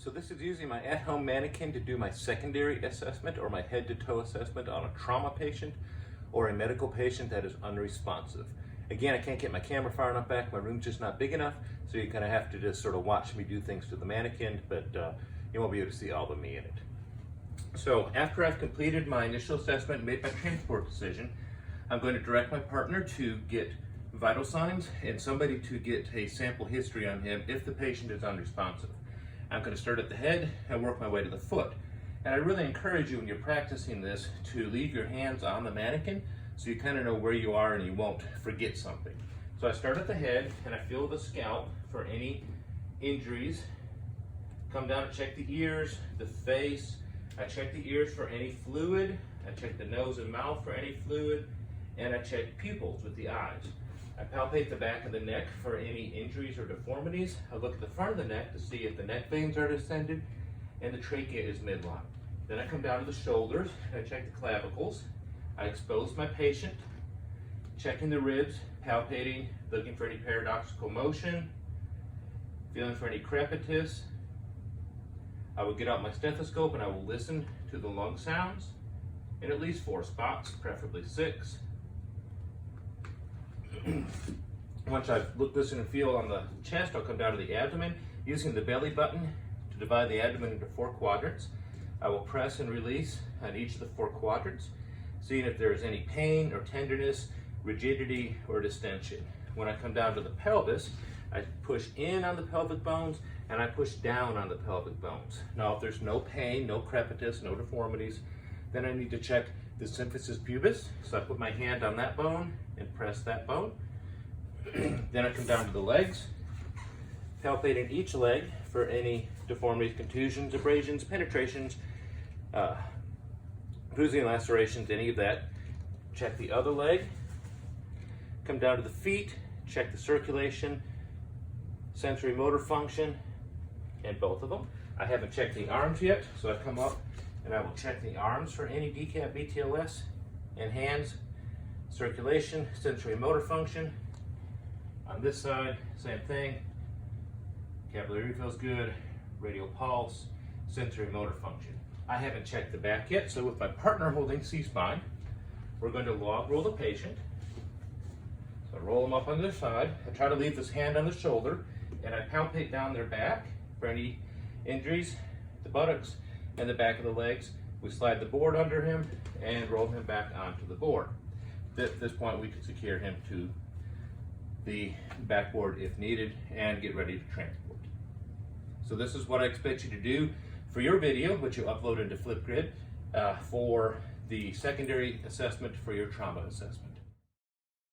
So this is using my at-home mannequin to do my secondary assessment or my head-to-toe assessment on a trauma patient or a medical patient that is unresponsive. Again, I can't get my camera far enough back, my room's just not big enough, so you're gonna have to just sort of watch me do things to the mannequin, but you won't be able to see all of me in it. So after I've completed my initial assessment and made my transport decision, I'm going to direct my partner to get vital signs and somebody to get a sample history on him if the patient is unresponsive. I'm going to start at the head and work my way to the foot. And I really encourage you when you're practicing this to leave your hands on the mannequin so you kind of know where you are and you won't forget something. So I start at the head and I feel the scalp for any injuries. Come down and check the ears, the face. I check the ears for any fluid. I check the nose and mouth for any fluid. And I check pupils with the eyes. I palpate the back of the neck for any injuries or deformities. I look at the front of the neck to see if the neck veins are distended and the trachea is midline. Then I come down to the shoulders and I check the clavicles. I expose my patient, checking the ribs, palpating, looking for any paradoxical motion, feeling for any crepitus. I will get out my stethoscope and I will listen to the lung sounds in at least 4 spots, preferably 6. Once I've looked, listen, and feel on the chest, I'll come down to the abdomen using the belly button to divide the abdomen into 4 quadrants. I will press and release on each of the 4 quadrants, seeing if there is any pain or tenderness, rigidity, or distension. When I come down to the pelvis, I push in on the pelvic bones and I push down on the pelvic bones. Now, if there's no pain, no crepitus, no deformities, then I need to check the symphysis pubis. So I put my hand on that bone and press that bone. Then I come down to the legs, palpating each leg for any deformities, contusions, abrasions, penetrations, bruising, lacerations, any of that. Check the other leg. Come down to the feet, check the circulation, sensory motor function, and both of them. I haven't checked the arms yet, so I come up and I will check the arms for any decap, BTLS, and hands, circulation, sensory motor function. On this side, same thing. Capillary feels good, radial pulse, sensory motor function. I haven't checked the back yet, so with my partner holding C-spine, we're going to log roll the patient. So I roll them up on their side. I try to leave this hand on the shoulder, and I palpate down their back for any injuries, the buttocks, and the back of the legs. We slide the board under him and roll him back onto the board. At this point, we can secure him to the backboard if needed and get ready to transport. So this is what I expect you to do for your video, which you upload into Flipgrid for the secondary assessment for your trauma assessment.